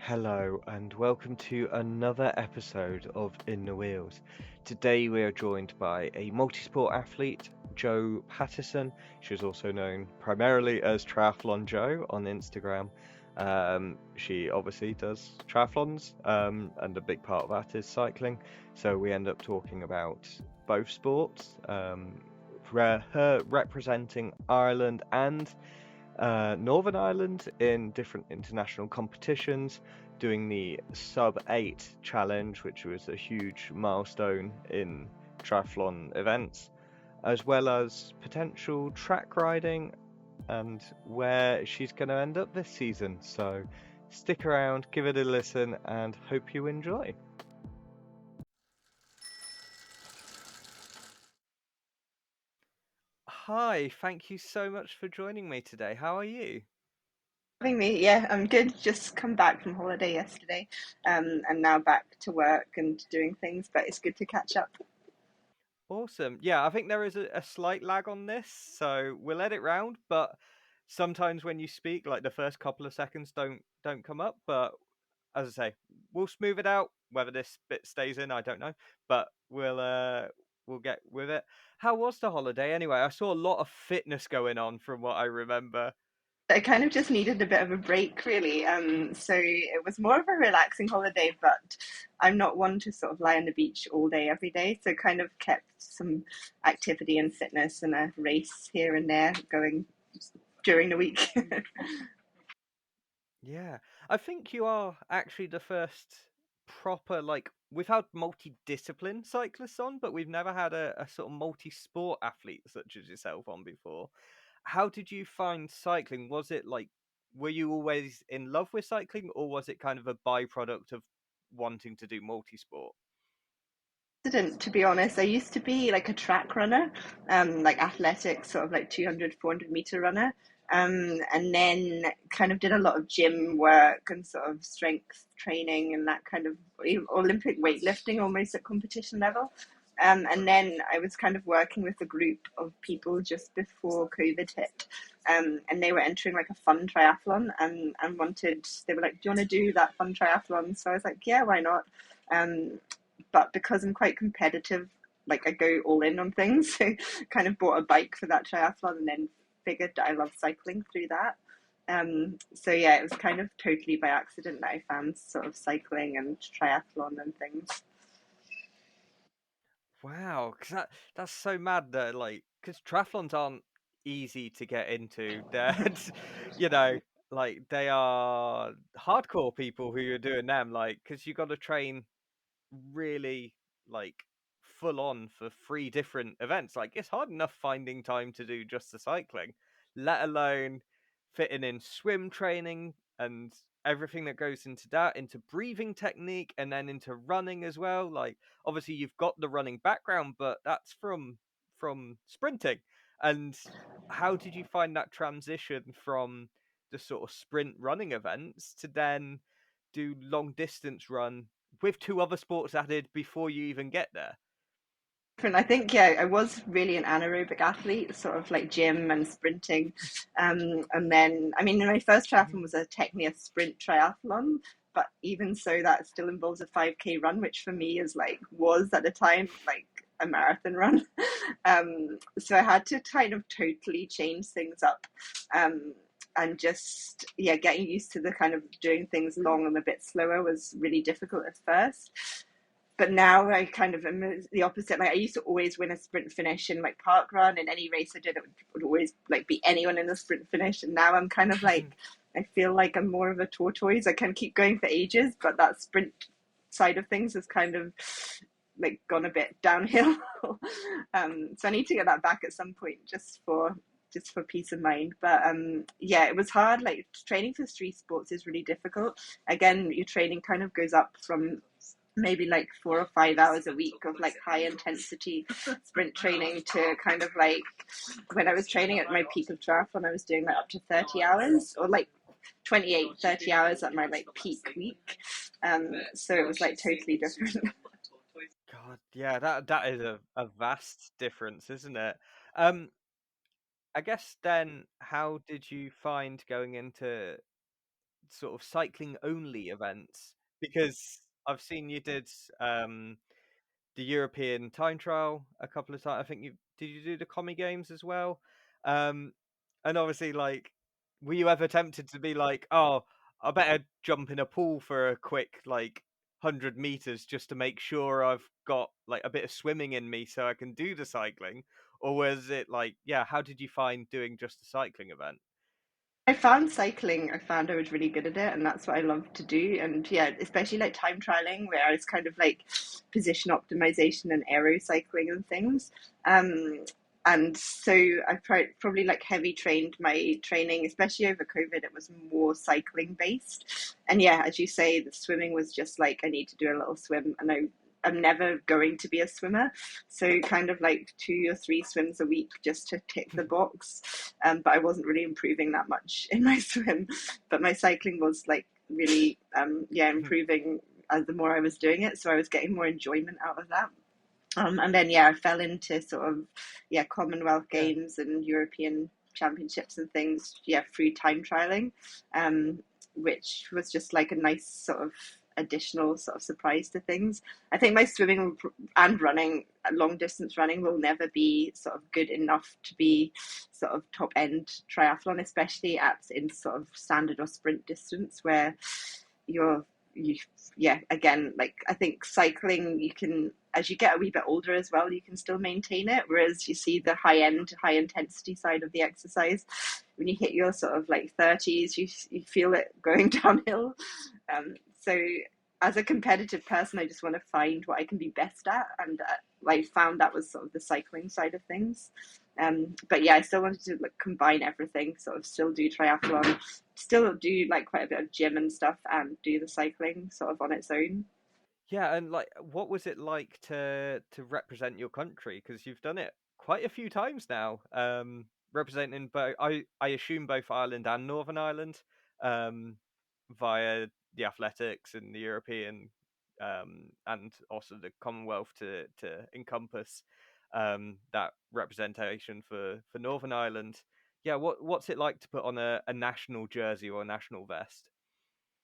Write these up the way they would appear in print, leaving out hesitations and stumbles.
Hello and welcome to another episode of In the Wheels. Today we are joined by a multisport athlete, Jo Patterson. She's also known primarily as Triathlon Jo on Instagram. She obviously does triathlons, and a big part of that is cycling. So we end up talking about both sports, her representing Ireland and Northern Ireland in different international competitions, doing the Sub8 challenge, which was a huge milestone in triathlon events, as well as potential track riding and where she's going to end up this season. So stick around, give it a listen, and hope you enjoy. Hi, thank you so much for joining me today. How are you? Having me, yeah, I'm good. Just come back from holiday yesterday, and now back to work and doing things, but it's good to catch up. Awesome. Yeah, I think there is a slight lag on this, so we'll let it round, but sometimes when you speak, like the first couple of seconds don't come up, but as I say, we'll smooth it out. Whether this bit stays in, I don't know, but we'll get with it. How was the holiday anyway? I saw a lot of fitness going on from what I remember. I kind of just needed a bit of a break, really. So it was more of a relaxing holiday, but I'm not one to sort of lie on the beach all day, every day. So kind of kept some activity and fitness and a race here and there going during the week. Yeah, I think you are actually the first proper, like, we've had multi-discipline cyclists on, but we've never had a sort of multi-sport athlete such as yourself on before. How did you find cycling? Was it like, were you always in love with cycling, or was it kind of a byproduct of wanting to do multi-sport? To be honest. I used to be like a track runner, like athletic, sort of like 200, 400 meter runner. And then kind of did a lot of gym work and sort of strength training and that kind of Olympic weightlifting almost at competition level. And then I was kind of working with a group of people just before COVID hit. And they were entering like a fun triathlon and they were like, do you want to do that fun triathlon? So I was like, yeah, why not? Um, but because I'm quite competitive, like I go all in on things, so kind of bought a bike for that triathlon and then figured that I love cycling through that. So yeah, it was kind of totally by accident that I found sort of cycling and triathlon and things. Wow, because that's so mad that, like, because triathlons aren't easy to get into. They're, you know, like they are hardcore people who are doing them, like, because you got to train really, like, full on for three different events. Like, it's hard enough finding time to do just the cycling, let alone fitting in swim training and everything that goes into that, into breathing technique, and then into running as well. Like, obviously you've got the running background, but that's from sprinting. And how did you find that transition from the sort of sprint running events to then do long distance run with two other sports added before you even get there? And I think, yeah, I was really an anaerobic athlete, sort of like gym and sprinting. And then, I mean, my first triathlon was technically a sprint triathlon, but even so, that still involves a 5K run, which for me is like, was at the time like a marathon run. So I had to kind of totally change things up. And just, yeah, getting used to the kind of doing things long and a bit slower was really difficult at first. But now I kind of am the opposite. Like I used to always win a sprint finish in like park run, and any race I did, it would always like beat anyone in the sprint finish. And now I'm kind of like, I feel like I'm more of a tortoise. I can keep going for ages, but that sprint side of things has kind of like gone a bit downhill. So I need to get that back at some point, just for peace of mind. But yeah, it was hard. Like training for street sports is really difficult. Again, your training kind of goes up from maybe like 4 or 5 hours a week of like high intensity sprint training to kind of like when I was training at my peak of triathlon, I was doing like up to 30 hours or like 28, 30 hours at my like peak week. So it was like totally different. God, yeah, that is a vast difference, isn't it? Um, I guess then, how did you find going into sort of cycling only events? Because I've seen you did the European time trial a couple of times. I think you do the commie games as well? Um, and obviously, like, were you ever tempted to be like, oh, I better jump in a pool for a quick like 100 meters just to make sure I've got like a bit of swimming in me so I can do the cycling? Or was it like, yeah, how did you find doing just a cycling event? I found cycling, I found I was really good at it, and that's what I love to do. And yeah, especially like time trialing, where I was kind of like position optimization and aero cycling and things. Um, and so I probably like heavy trained my training, especially over COVID. It was more cycling based. And yeah, as you say, the swimming was just like I need to do a little swim, and I'm never going to be a swimmer. So kind of like 2 or 3 swims a week just to tick the box. But I wasn't really improving that much in my swim. But my cycling was like really, yeah, improving as the more I was doing it. So I was getting more enjoyment out of that. And then yeah, I fell into sort of yeah Commonwealth Yeah. Games and European Championships and things. Yeah, through time trialing, um, which was just like a nice sort of additional sort of surprise to things. I think my swimming and running, long distance running, will never be sort of good enough to be sort of top end triathlon, especially at in sort of standard or sprint distance where you're you yeah, again, like I think cycling, you can, as you get a wee bit older as well, you can still maintain it, whereas you see the high intensity side of the exercise, when you hit your sort of like 30s, you feel it going downhill. So as a competitive person, I just want to find what I can be best at, and I found that was sort of the cycling side of things. But yeah, I still wanted to like combine everything, sort of still do triathlon, still do like quite a bit of gym and stuff, and do the cycling sort of on its own. Yeah, and like, what was it like to represent your country? Because you've done it quite a few times now, representing both. I assume both Ireland and Northern Ireland, um, via the athletics and the European, and also the Commonwealth to encompass that representation for Northern Ireland. Yeah, what's it like to put on a national jersey or a national vest?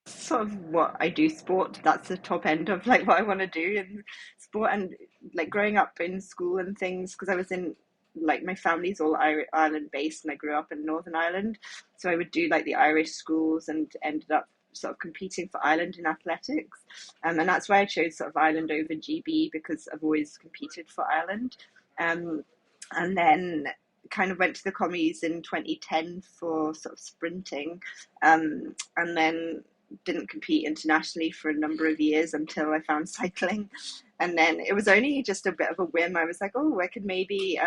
Sort of what I do sport. That's the top end of like what I want to do in sport. And like growing up in school and things, because I was in like my family's all Ireland based, and I grew up in Northern Ireland, so I would do like the Irish schools and ended up sort of competing for Ireland in athletics. And that's why I chose sort of Ireland over GB, because I've always competed for Ireland. Um, and then kind of went to the commies in 2010 for sort of sprinting, and then didn't compete internationally for a number of years until I found cycling. And then it was only just a bit of a whim. I was like, oh, I could maybe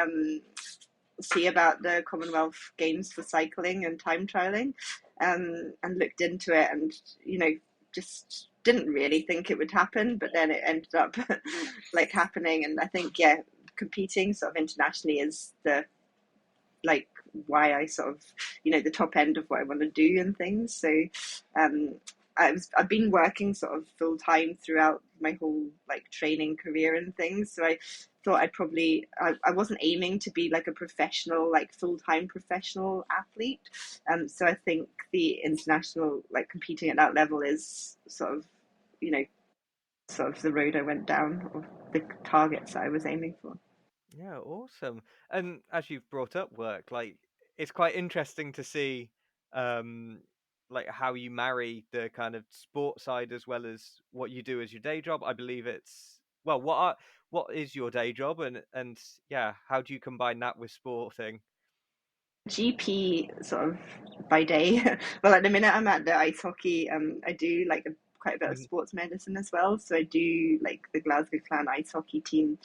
see about the Commonwealth Games for cycling and time trialing, and looked into it, and just didn't really think it would happen, but then it ended up like happening. And I think yeah, competing sort of internationally is the like why I sort of the top end of what I want to do and things. So um, I've been working sort of full time throughout my whole like training career and things. So I thought I wasn't aiming to be like a professional, like full time professional athlete. So I think the international, like competing at that level, is sort of you know sort of the road I went down, or the targets that I was aiming for. Yeah, awesome. And as you've brought up work, like, it's quite interesting to see um like how you marry the kind of sport side as well as what you do as your day job. I believe it's, well, what is your day job, and yeah, how do you combine that with sporting? GP sort of by day. Well, at the minute I'm at the ice hockey. I do like quite a bit of sports medicine as well. So I do like the Glasgow Clan ice hockey team.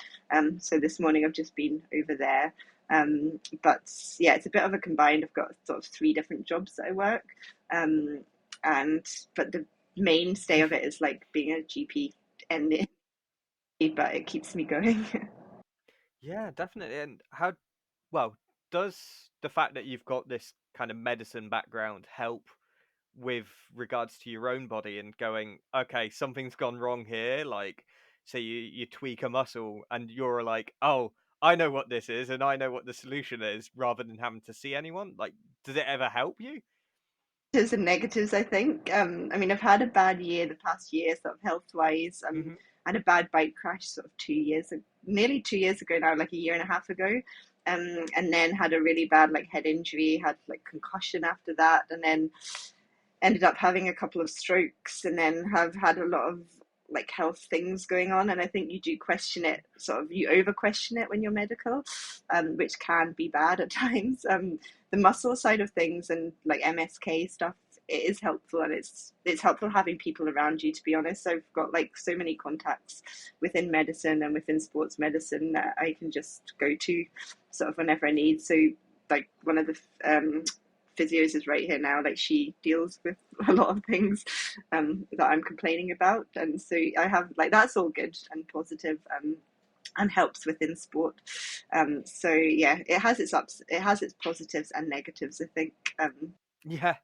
So this morning I've just been over there. But yeah, it's a bit of a combined. I've got sort of 3 different jobs that I work. Um, and but the mainstay of it is like being a GP, and but it keeps me going. Yeah, definitely. And how, well, does the fact that you've got this kind of medicine background help with regards to your own body and going, okay, something's gone wrong here? Like, say you tweak a muscle and you're like, oh, I know what this is and I know what the solution is, rather than having to see anyone. Like, does it ever help you? positives and negatives, I think. I mean, I've had a bad year the past year, sort of health wise. Hmm. I had a bad bike crash sort of nearly 2 years ago now, like a year and a half ago. And then had a really bad like head injury, had like concussion after that, and then ended up having a couple of strokes, and then have had a lot of like health things going on. And I think you do question it, sort of you over question it when you're medical, which can be bad at times. The muscle side of things and like MSK stuff, it is helpful, and it's helpful having people around you, to be honest. I've got like so many contacts within medicine and within sports medicine that I can just go to sort of whenever I need. So like one of the physios is right here now. Like she deals with a lot of things that I'm complaining about, and so I have like that's all good and positive, and helps within sport. So yeah, it has its ups, it has its positives and negatives, I think. Yeah,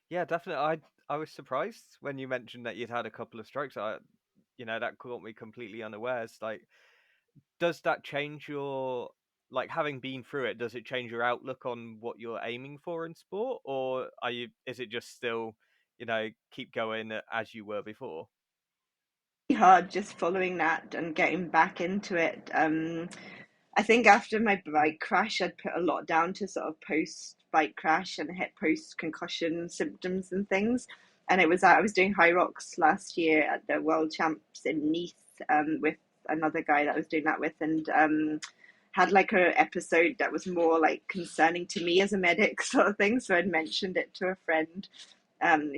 yeah, definitely. I was surprised when you mentioned that you'd had a couple of strokes. That caught me completely unawares. Like, does that change your, like, having been through it, does it change your outlook on what you're aiming for in sport, or is it just still, keep going as you were before? Hard just following that and getting back into it. I think after my bike crash, I'd put a lot down to sort of post bike crash and hit post concussion symptoms and things. And I was doing high rocks last year at the World Champs in Nice, with another guy that I was doing that with, and had like a episode that was more like concerning to me as a medic sort of thing. So I'd mentioned it to a friend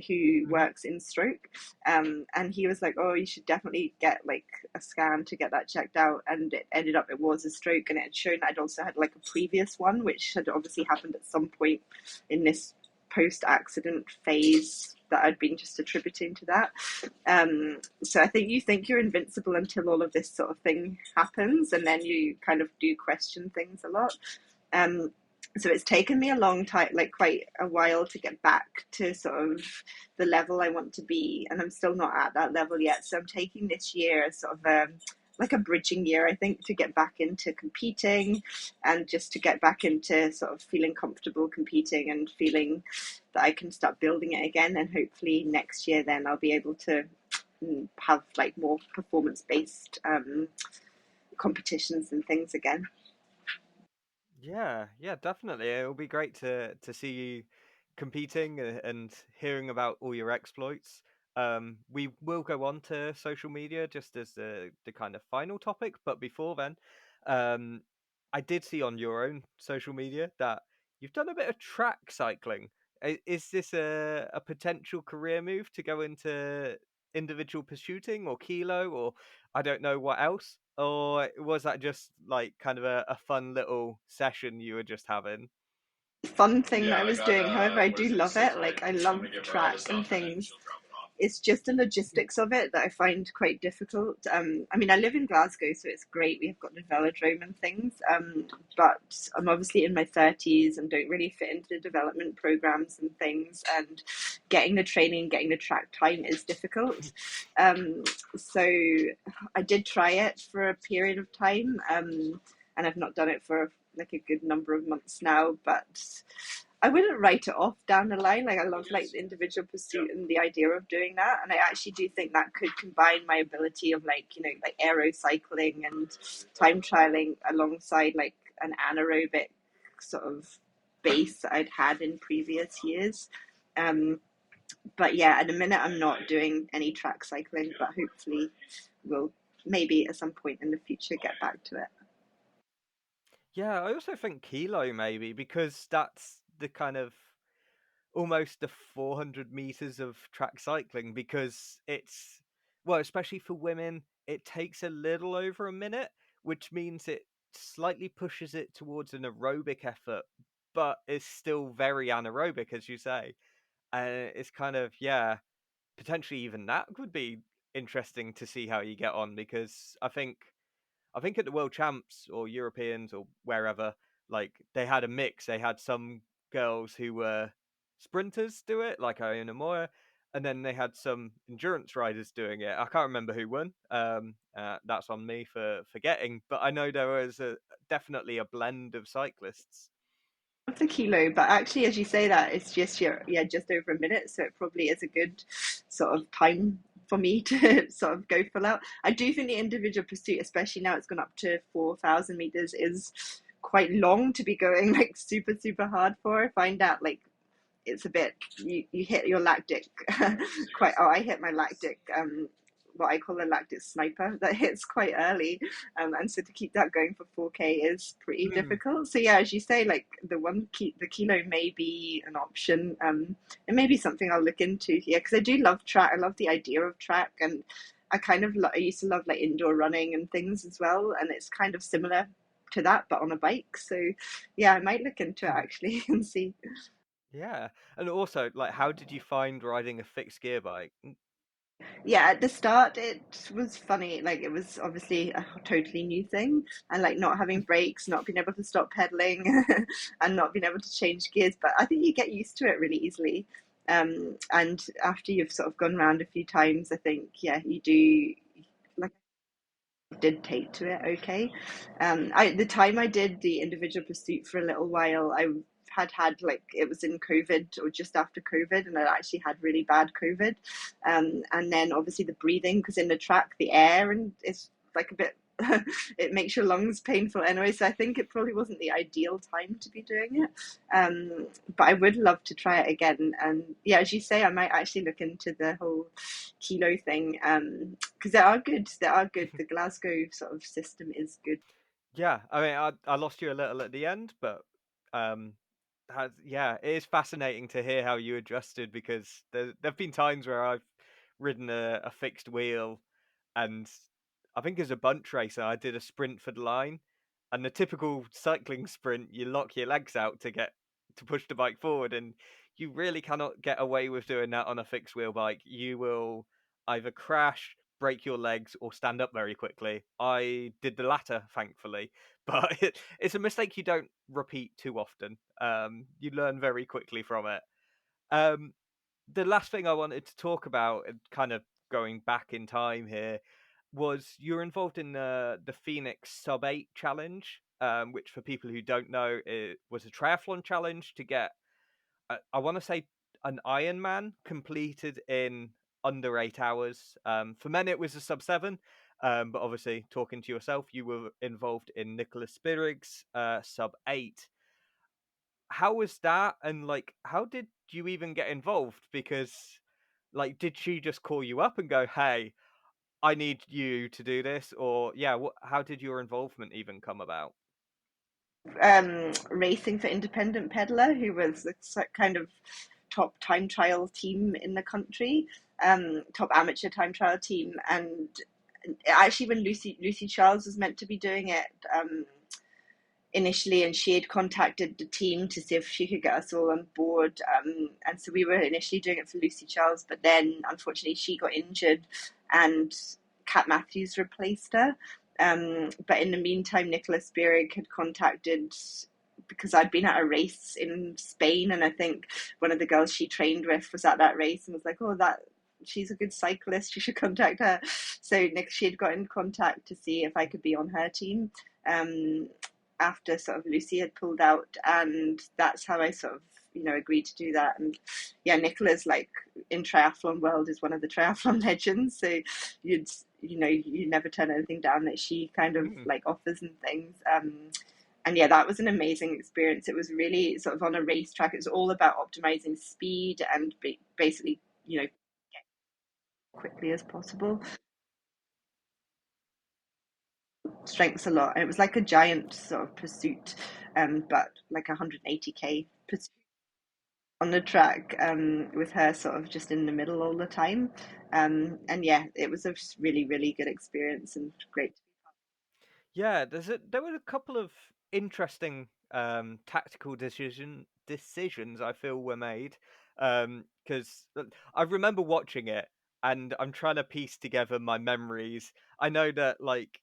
who Hmm. works in stroke. And he was like, "Oh, you should definitely get like a scan to get that checked out." And it ended up it was a stroke, and it had shown I'd also had like a previous one, which had obviously happened at some point in this post-accident phase that I'd been just attributing to that. So I think you're invincible until all of this sort of thing happens, and then you kind of do question things a lot. Um, so it's taken me a long time, like quite a while, to get back to sort of the level I want to be, and I'm still not at that level yet. So I'm taking this year as sort of like a bridging year, I think, to get back into competing, and just to get back into sort of feeling comfortable competing and feeling that I can start building it again. And hopefully next year, then I'll be able to have like more performance based competitions and things again. Yeah, yeah, definitely. It'll be great to see you competing and hearing about all your exploits. We will go on to social media just as the kind of final topic, but before then, um, I did see on your own social media that you've done a bit of track cycling. Is this a potential career move to go into individual pursuiting or kilo, or I don't know what else? Or was that just like kind of a fun little session you were just having? Fun thing that I was doing. However, I do love it. Like I love track and things. It's just the logistics of it that I find quite difficult. I mean, I live in Glasgow, so it's great. We've got the velodrome and things, but I'm obviously in my 30s and don't really fit into the development programs and things. And getting the training, getting the track time is difficult. Um, so I did try it for a period of time, and I've not done it for like a good number of months now, but I wouldn't write it off down the line. Like I love like the individual pursuit and the idea of doing that, and I actually do think that could combine my ability of like like aero cycling and time trialing alongside like an anaerobic sort of base that I'd had in previous years. Um, but yeah, at the minute I'm not doing any track cycling, but hopefully we'll maybe at some point in the future get back to it. Yeah, I also think kilo maybe because that's the kind of almost the 400 meters of track cycling because it's, well, especially for women, it takes a little over a minute, which means it slightly pushes it towards an aerobic effort, but it's still very anaerobic, as you say. And it's kind of, yeah, potentially even that would be interesting to see how you get on because I think at the World Champs or Europeans or wherever, like they had a mix. They had some girls who were sprinters do it, like Iona Moya, and then they had some endurance riders doing it. I can't remember who won. That's on me for forgetting, but I know there was definitely a blend of cyclists. of the kilo, but actually, as you say that, it's just just over a minute, so it probably is a good sort of time for me to sort of go full out. I do think the individual pursuit, especially now it's gone up to 4,000 meters, is quite long to be going like super hard for. I find that like it's a bit you hit your lactic quite. Oh, I hit my lactic. What I call a lactic sniper that hits quite early, and so to keep that going for 4K is pretty Mm. difficult. So yeah, as you say, like the kilo may be an option. It may be something I'll look into here because I do love track. I love the idea of track, and I kind of I used to love like indoor running and things as well, and it's kind of similar to that but on a bike. So yeah, I might look into it actually and see. Yeah, and also, like, how did you find riding a fixed gear bike? Yeah, at the start it was funny. Like it was obviously a totally new thing, and like not having brakes, not being able to stop pedaling, and not being able to change gears. But I think you get used to it really easily. And after you've sort of gone around a few times, I think yeah, you do like did take to it okay. The time I did the individual pursuit for a little while, I had like it was in COVID or just after COVID, and I actually had really bad COVID. And then obviously the breathing, because in the track the air and it's like a bit. It makes your lungs painful anyway, so I think it probably wasn't the ideal time to be doing it. But I would love to try it again. And yeah, as you say, I might actually look into the whole kilo thing. Because they are good. They are good. The Glasgow sort of system is good. Yeah, I mean, I lost you a little at the end, but um, yeah, it is fascinating to hear how you adjusted because there've been times where I've ridden a fixed wheel, and I think as a bunch racer, I did a sprint for the line, and the typical cycling sprint, you lock your legs out to push the bike forward, and you really cannot get away with doing that on a fixed wheel bike. You will either crash, break your legs, or stand up very quickly. I did the latter, thankfully, but it's a mistake you don't repeat too often. You learn very quickly from it. Um, the last thing I wanted to talk about, kind of going back in time here, was you're involved in the Pho3nix Sub8 challenge, which for people who don't know, it was a triathlon challenge to get, I want to say, an Ironman completed in under 8 hours. For men, it was a sub 7. But obviously, talking to yourself, you were involved in Nicholas Spirig's Sub 8. How was that? And like, how did you even get involved? Because, like, did she just call you up and go, "Hey, I need you to do this," or yeah, how did your involvement even come about? Racing for Independent Peddler, who was the kind of top time trial team in the country, top amateur time trial team. And actually, when Lucy Charles was meant to be doing it, initially, and she had contacted the team to see if she could get us all on board. And so we were initially doing it for Lucy Charles, but then unfortunately she got injured and Kat Matthews replaced her. But in the meantime, Nicholas Spirig had contacted because I'd been at a race in Spain, and I think one of the girls she trained with was at that race and was like, "Oh, that she's a good cyclist. You should contact her." So Nick, she had got in contact to see if I could be on her team. Um, After sort of Lucy had pulled out, and that's how I sort of agreed to do that. And yeah, Nicola's like in triathlon world is one of the triathlon legends, so you'd you never turn anything down that she kind of Mm. like offers and things. And yeah, that was an amazing experience. It was really sort of on a racetrack. It was all about optimizing speed and basically get quickly as possible. Strengths a lot, and it was like a giant sort of pursuit, but like 180K pursuit on the track, with her sort of just in the middle all the time. And yeah, it was a really good experience and great. Yeah, there were a couple of interesting tactical decisions I feel were made. Because I remember watching it and I'm trying to piece together my memories. I know that like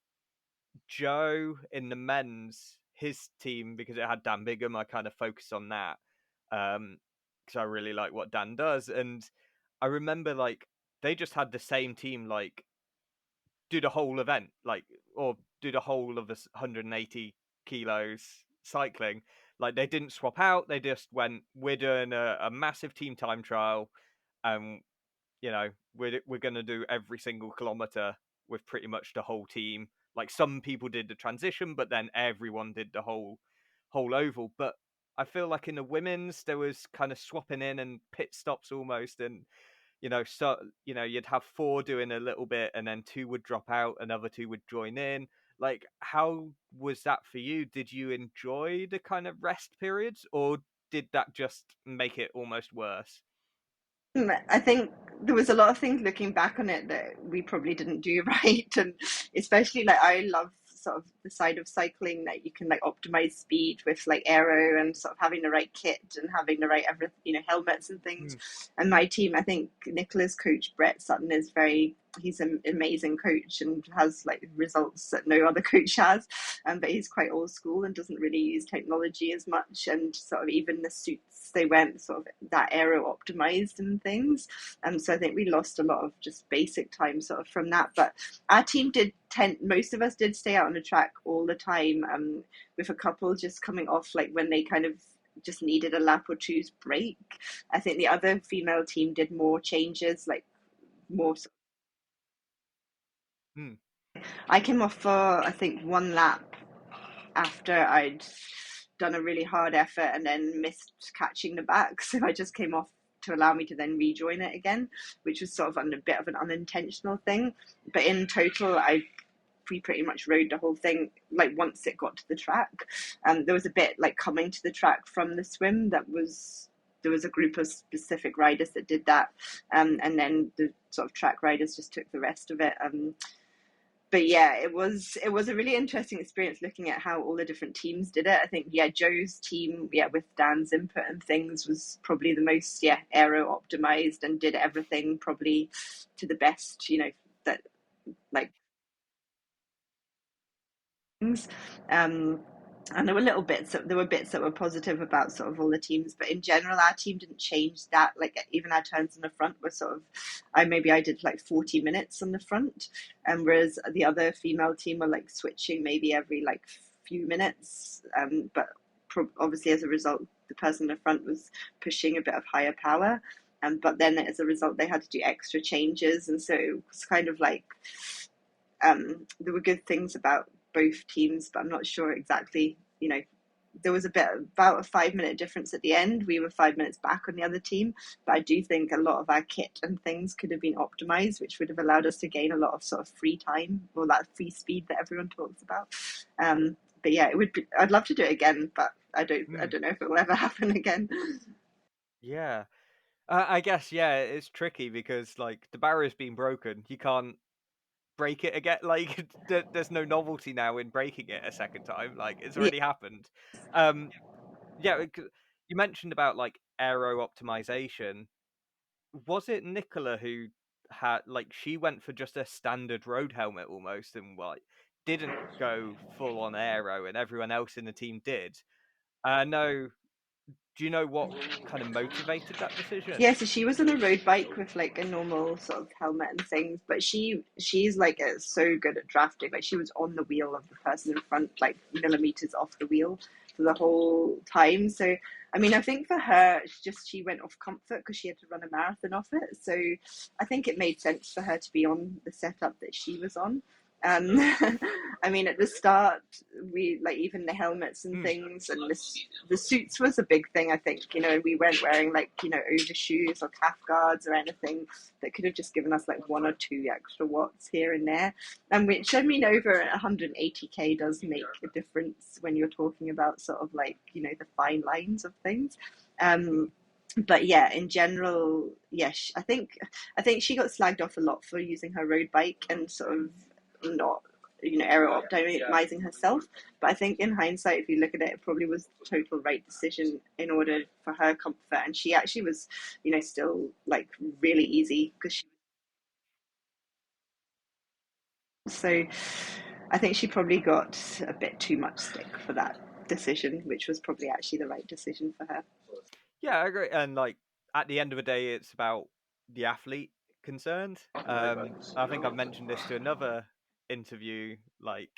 Joe in the men's his team, because it had Dan Bigham, I kind of focused on that. Because I really like what Dan does. And I remember like they just had the same team like do the whole event, like, or do the whole of this 180 kilos cycling. Like they didn't swap out. They just went, we're doing a massive team time trial, and we're going to do every single kilometer with pretty much the whole team. Like some people did the transition, but then everyone did the whole oval. But I feel like in the women's there was kind of swapping in and pit stops almost, and so you'd have four doing a little bit, and then two would drop out, another two would join in. Like, how was that for you? Did you enjoy the kind of rest periods, or did that just make it almost worse? I think there was a lot of things looking back on it that we probably didn't do right, and especially like I love sort of the side of cycling that you can like optimize speed with like aero and sort of having the right kit and having the right helmets and things. Mm, And my team, I think Nicola's coach Brett Sutton is he's an amazing coach and has like results that no other coach has. But he's quite old school and doesn't really use technology as much. And sort of even the suits, they went sort of that aero optimized and things. So I think we lost a lot of just basic time sort of from that. But our team did tend, most of us did stay out on the track all the time, with a couple just coming off like when they kind of just needed a lap or two's break. I think the other female team did more changes, like more. mm, I came off for I think one lap after I'd done a really hard effort and then missed catching the back, so I just came off to allow me to then rejoin it again, which was sort of a bit of an unintentional thing. But in total, we pretty much rode the whole thing. Like once it got to the track, there was a bit like coming to the track from the swim that was. There was a group of specific riders that did that, and then the sort of track riders just took the rest of it. But yeah, it was a really interesting experience looking at how all the different teams did it. I think Joe's team, with Dan's input and things, was probably the most aero optimized and did everything probably to the best, that like things. Um, and there were bits that were positive about sort of all the teams, but in general, our team didn't change that. Like even our turns on the front were sort of, I did like 40 minutes on the front, and whereas the other female team were like switching maybe every like few minutes. But obviously, as a result, the person in the front was pushing a bit of higher power. But then as a result, they had to do extra changes, and so it was kind of like there were good things about both teams, but I'm not sure exactly. There was about a 5 minute difference at the end. We were 5 minutes back on the other team, but I do think a lot of our kit and things could have been optimized, which would have allowed us to gain a lot of sort of free time or that free speed that everyone talks about. But yeah, it would be. I'd love to do it again, but I don't. I mm. don't know if it will ever happen again. Yeah. I guess, yeah, it's tricky because like the barrier's been broken. You can't break it again. Like there's no novelty now in breaking it a second time. Like it's Yeah. already happened. Um, yeah, you mentioned about like aero optimization. Was it Nicola who had like she went for just a standard road helmet almost and like didn't go full on aero, and everyone else in the team did? No. Do you know what kind of motivated that decision? Yeah, so she was on a road bike with like a normal sort of helmet and things, but she's like so good at drafting. Like she was on the wheel of the person in front, like millimeters off the wheel for the whole time. So I mean, I think for her, she went off comfort because she had to run a marathon off it. So I think it made sense for her to be on the setup that she was on. Um, I mean, at the start, we like even the helmets and Mm, things, and the suits was a big thing. I think and we weren't wearing like overshoes or calf guards or anything that could have just given us like 1 or 2 extra watts here and there. And which I mean, over 180k does make a difference when you're talking about sort of like the fine lines of things. But yeah, in general, yes, I think she got slagged off a lot for using her road bike and sort of not aero optimizing herself. But I think in hindsight, if you look at it, it probably was the total right decision in order for her comfort. And she actually was still like really easy because so I think she probably got a bit too much stick for that decision, which was probably actually the right decision for her. yeah, I agree. And like at the end of the day, it's about the athlete concerned. I think I've mentioned this to another interview. Like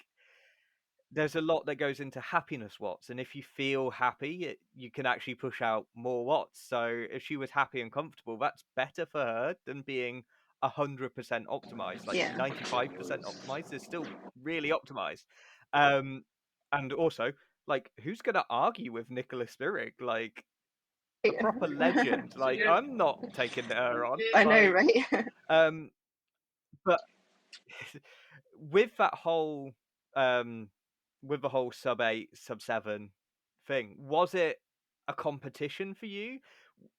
there's a lot that goes into happiness watts, and if you feel happy, you can actually push out more watts. So if she was happy and comfortable, that's better for her than being 100% optimized. Like Yeah. 95% optimized is still really optimized. Um, and also, like, who's gonna argue with Nicola Spirig? Like, a proper legend. Like, I'm not taking her on. I know, Like, right? um, but with that whole um with the whole sub 8 sub 7 thing, was it a competition for you,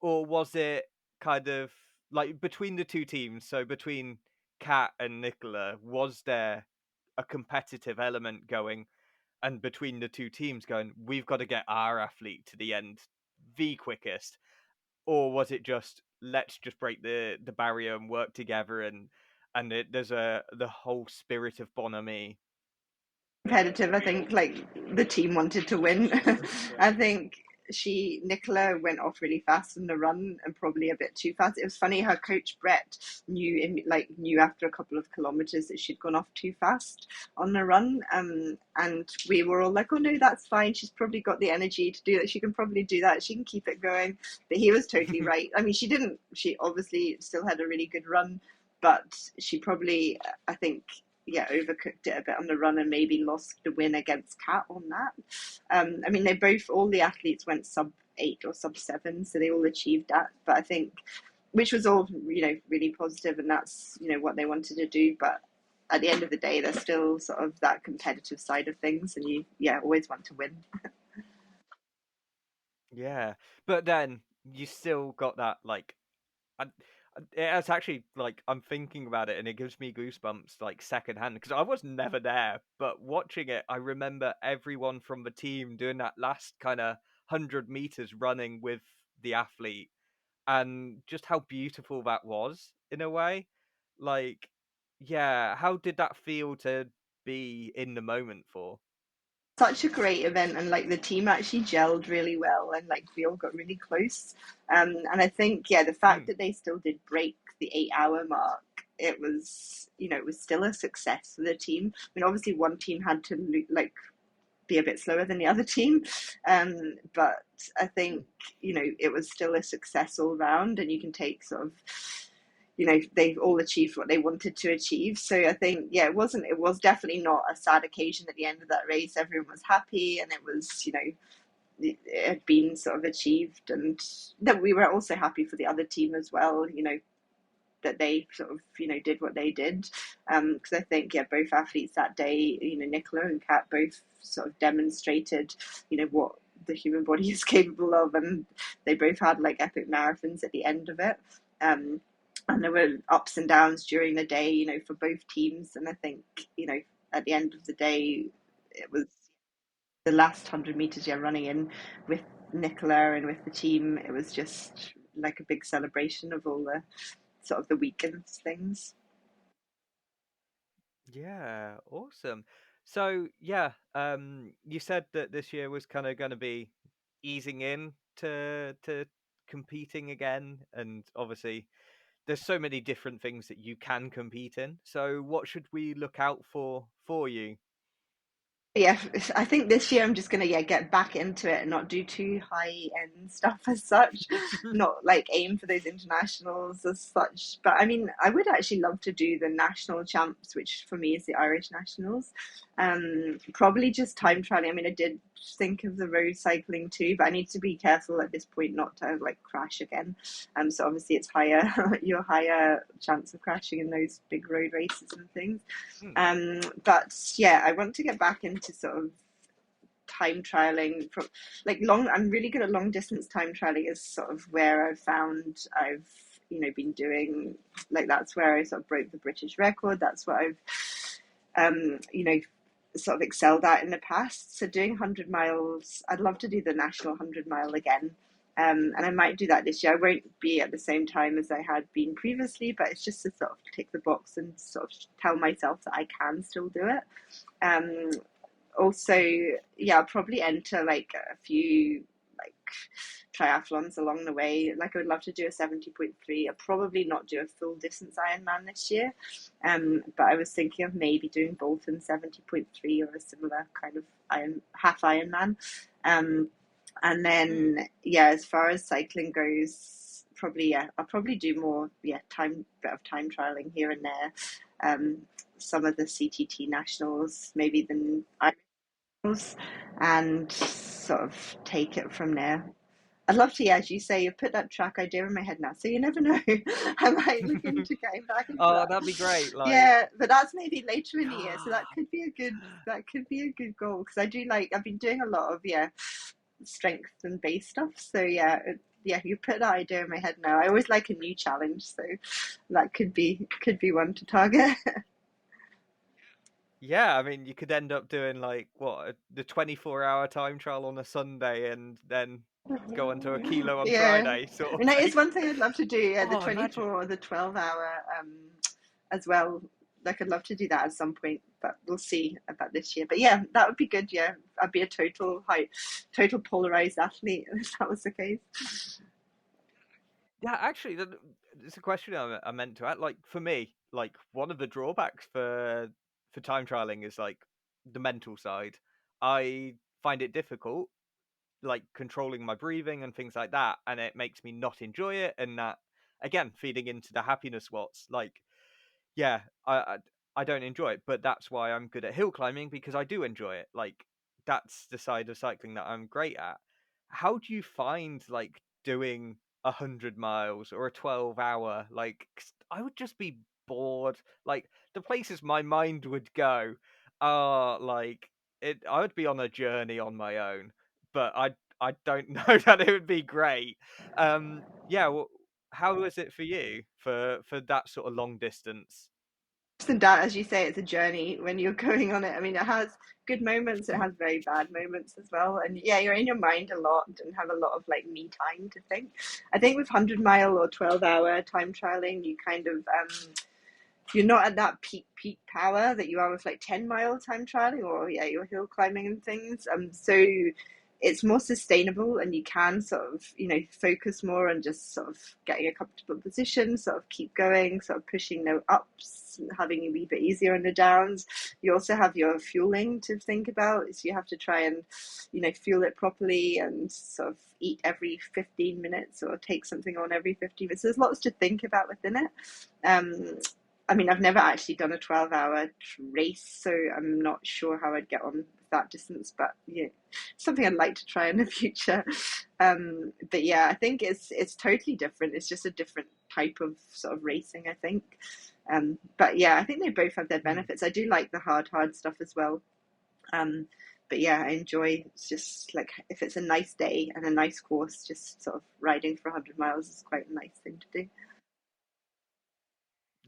or was it kind of like between the two teams, so between Kat and Nicola, was there a competitive element going, and between the two teams going, we've got to get our athlete to the end the quickest, or was it just, let's just break the barrier and work together, and there's the whole spirit of bonhomie? Competitive. I think like the team wanted to win. I think Nicola went off really fast in the run and probably a bit too fast. It was funny, her coach Brett knew after a couple of kilometers that she'd gone off too fast on the run. And we were all like, oh no, that's fine, she's probably got the energy to do that, she can probably do that, she can keep it going. But he was totally right. I mean, she obviously still had a really good run, but she probably, I think, yeah, overcooked it a bit on the run and maybe lost the win against Kat on that. I mean, all the athletes went sub 8 or sub 7, so they all achieved that. But I think, which was all, really positive, and that's, what they wanted to do. But at the end of the day, there's still sort of that competitive side of things, and always want to win. Yeah, but then you still got that, like, it's actually like, I'm thinking about it and it gives me goosebumps, like, secondhand, because I was never there, but watching it, I remember everyone from the team doing that last kind of 100 meters running with the athlete, and just how beautiful that was in a way. Like, yeah, how did that feel to be in the moment for? Such a great event, and like the team actually gelled really well, and like we all got really close. And I think, yeah, the fact Mm. that they still did break the 8 hour mark, it was still a success for the team. I mean, obviously one team had to like be a bit slower than the other team, but I think, it was still a success all round, and you can take sort of, they've all achieved what they wanted to achieve. So I think, yeah, it was definitely not a sad occasion at the end of that race. Everyone was happy, and it was, it had been sort of achieved, and that we were also happy for the other team as well, that they sort of, did what they did. Because I think, yeah, both athletes that day, Nicola and Kat both sort of demonstrated, what the human body is capable of, and they both had like epic marathons at the end of it. And there were ups and downs during the day, for both teams. And I think, at the end of the day, it was the last 100 meters, yeah, running in with Nicola and with the team. It was just like a big celebration of all the sort of the weekends things. Yeah, awesome. So yeah, you said that this year was kind of going to be easing in to competing again, and obviously there's so many different things that you can compete in. So what should we look out for you? Yeah, I think this year I'm just gonna, yeah, get back into it and not do too high end stuff as such. Not like aim for those internationals as such. But I mean, I would actually love to do the national champs, which for me is the Irish nationals. Probably just time trialing. I mean, I did think of the road cycling too, but I need to be careful at this point not to like crash again. So obviously it's higher your higher chance of crashing in those big road races and things. Hmm. But yeah, I want to get back into sort of time trialing from like long. I'm really good at long distance time trialing. Is sort of where I've been doing, like, that's where I sort of broke the British record. That's what I've sort of excelled at in the past. So doing 100 miles, I'd love to do the national 100 mile again. And I might do that this year. I won't be at the same time as I had been previously, but it's just to sort of tick the box and sort of tell myself that I can still do it. Um, Also, yeah, I'll probably enter like a few like triathlons along the way. Like I would love to do a 70.3. I'll probably not do a full distance Ironman this year. But I was thinking of maybe doing both in 70.3 or a similar kind of half Ironman. And then yeah, as far as cycling goes, probably I'll probably do more bit of time trialing here and there. Some of the CTT nationals, maybe the Ironmans, and sort of take it from there. I'd love to, yeah, as you say, you put that track idea in my head now, so you never know. I might look into getting back into Oh, that. that'd be great. Like, Yeah, but that's maybe later in the year, so that could be a good goal because I do like I've been doing a lot of strength and base stuff. So yeah, you put that idea in my head now. I always like a new challenge, so that could be one to target. yeah, I mean, you could end up doing like the 24-hour time trial on a Sunday and then go onto a kilo on Yeah, Friday, sort I of mean that is thing. one thing I'd love to do. Yeah, the Oh, imagine. 24 or the 12 hour as well. Like I'd love to do that at some point, but we'll see about this year. But yeah, that would be good. Yeah, I'd be a total polarized athlete if that was the case. Yeah, actually, it's a question I meant to ask. Like for me, like one of the drawbacks for time trialing is like the mental side. I find it difficult, like controlling my breathing and things like that, and it makes me not enjoy it. And that again, feeding into the happiness what's like, yeah, I don't enjoy it, but that's why I'm good at hill climbing because I do enjoy it. Like that's the side of cycling that I'm great at. How do you find like doing 100 miles or a 12 hour? Like 'cause I would just be bored. Like the places my mind would go are like it. I would be on a journey on my own, but I don't know that it would be great. Yeah. Well, how was it for you for that sort of long distance? And that, as you say, it's a journey when you're going on it. I mean, it has good moments, it has very bad moments as well. And yeah, you're in your mind a lot and have a lot of like me time to think. I think with 100 mile or 12 hour time trialing, you kind of you're not at that peak power that you are with like 10 mile time trialing or yeah, your hill climbing and things. So it's more sustainable and you can sort of focus more on just sort of getting a comfortable position, sort of keep going, sort of pushing no ups, having a wee bit easier on the downs. You also have your fueling to think about, so you have to try and fuel it properly and sort of eat every 15 minutes or take something on every 15 minutes. So there's lots to think about within it. I mean, I've never actually done a 12-hour race, so I'm not sure how I'd get on with that distance, but yeah, something I'd like to try in the future. But yeah, I think it's totally different. It's just a different type of sort of racing, I think. But yeah, I think they both have their benefits. I do like the hard stuff as well. But yeah, I enjoy just like if it's a nice day and a nice course, just sort of riding for 100 miles is quite a nice thing to do.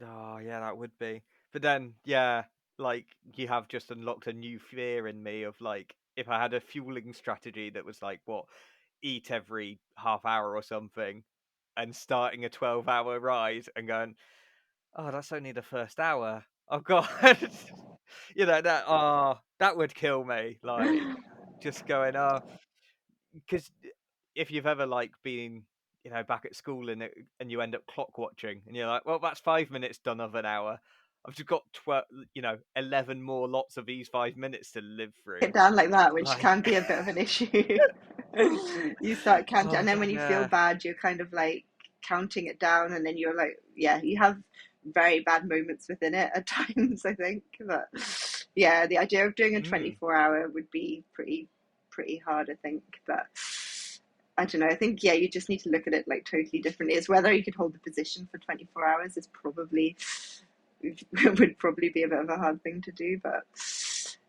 Oh, yeah, that would be. But then, yeah, like you have just unlocked a new fear in me of like if I had a fueling strategy that was like eat every half hour or something and starting a 12-hour ride and going, oh, that's only the first hour. Oh God. That would kill me. Like just going, oh, because if you've ever like been back at school and you end up clock watching and you're like, well, that's 5 minutes done of an hour. I've just got 11 more lots of these 5 minutes to live through. It down like that, which Like, can be a bit of an issue. You start counting, and oh then when you feel yeah. bad, you're kind of like counting it down, and then you're like, yeah, you have very bad moments within it at times, I think. But yeah, the idea of doing a Mm, 24-hour would be pretty hard, I think. But I don't know. I think yeah, you just need to look at it like totally differently. It's whether you could hold the position for 24 hours is probably would probably be a bit of a hard thing to do, but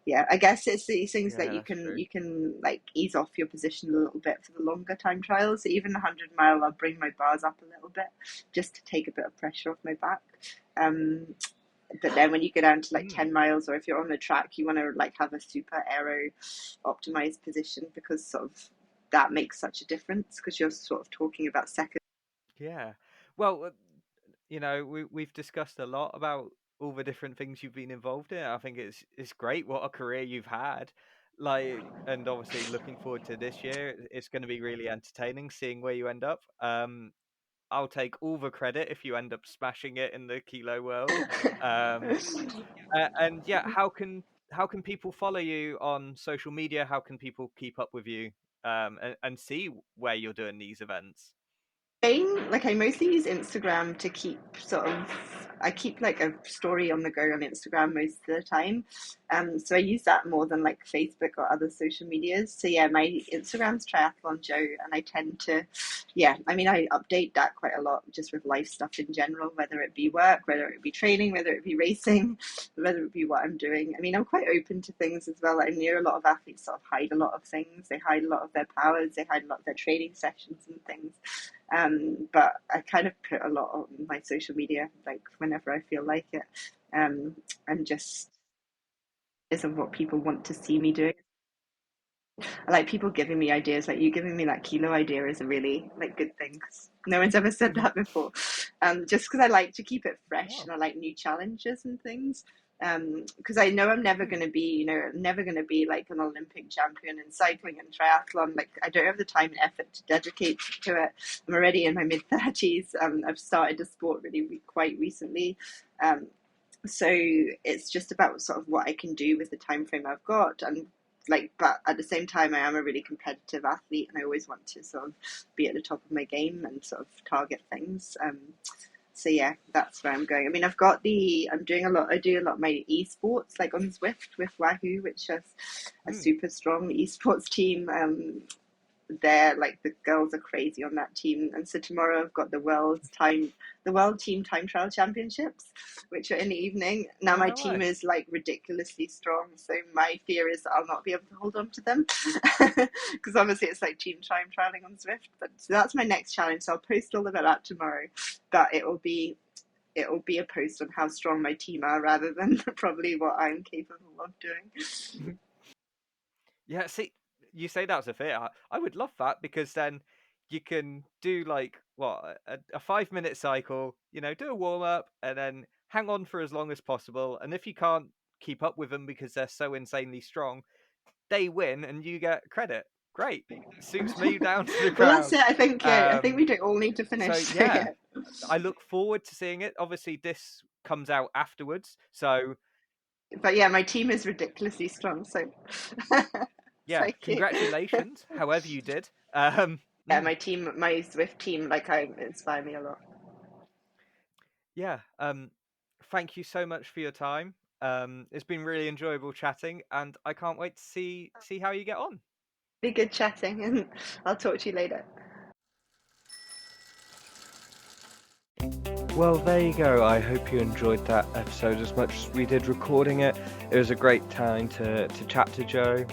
yeah, I guess it's these things that yeah, that's true. you can like ease off your position a little bit for the longer time trials. So even 100 mile, I'll bring my bars up a little bit just to take a bit of pressure off my back. Um, but then when you go down to like Mm, 10 miles, or if you're on the track, you want to like have a super aero optimized position because sort of that makes such a difference because you're sort of talking about seconds. yeah. Well, we've discussed a lot about all the different things you've been involved in. I think it's great what a career you've had. And obviously looking forward to this year. It's going to be really entertaining seeing where you end up. I'll take all the credit if you end up smashing it in the kilo world. And yeah, how can people follow you on social media? How can people keep up with you and see where you're doing these events? Like I mostly use Instagram to keep I keep like a story on the go on Instagram most of the time. So I use that more than like Facebook or other social medias. So yeah, my Instagram's Triathlon Joe, and I tend to, yeah, I mean, I update that quite a lot just with life stuff in general, whether it be work, whether it be training, whether it be racing, whether it be what I'm doing. I mean, I'm quite open to things as well. I know a lot of athletes sort of hide a lot of things. They hide a lot of their powers. They hide a lot of their training sessions and things. But I kind of put a lot on my social media, like whenever I feel like it, and just is of what people want to see me doing. I like people giving me ideas, like you giving me that kilo idea is a really like good thing, 'cause no one's ever said that before. Just because I like to keep it fresh Wow. and I like new challenges and things. Because I know I'm never going to be, never going to be like an Olympic champion in cycling and triathlon. Like I don't have the time and effort to dedicate to it. I'm already in my mid-30s. I've started the sport really quite recently. So it's just about sort of what I can do with the time frame I've got, and like, but at the same time I am a really competitive athlete and I always want to sort of be at the top of my game and sort of target things. So yeah, that's where I'm going. I mean, I do a lot of my esports like on Zwift with Wahoo, which is a super strong esports team. They're like, the girls are crazy on that team, and so tomorrow I've got the world team time trial championships, which are in the evening. Now Oh, my no team way. is like ridiculously strong, so my fear is that I'll not be able to hold on to them because obviously it's like team time trialing on Zwift. But so that's my next challenge, so I'll post all about that tomorrow, but it'll be a post on how strong my team are rather than probably what I'm capable of doing. Yeah, see, you say that's a fit. I would love that because then you can do like what a 5 minute cycle, do a warm up and then hang on for as long as possible. And if you can't keep up with them because they're so insanely strong, they win and you get credit. Great. Suits me down to the Well, that's ground. it. I think, yeah, I think Um, we do all need to so finish. So yeah, yeah. I look forward to seeing it. Obviously, this comes out afterwards. So But yeah, my team is ridiculously strong. So yeah, thank you. congratulations, however you did. Yeah, Mm. my Swift team, like I inspire me a lot. Yeah. Thank you so much for your time. It's been really enjoyable chatting, and I can't wait to see how you get on. Be good chatting, and I'll talk to you later. Well, there you go. I hope you enjoyed that episode as much as we did recording it. It was a great time to chat to Jo.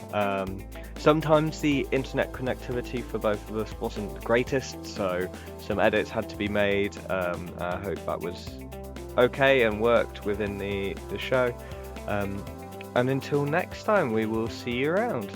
Sometimes the internet connectivity for both of us wasn't the greatest, so some edits had to be made. I hope that was okay and worked within the show. And until next time, we will see you around.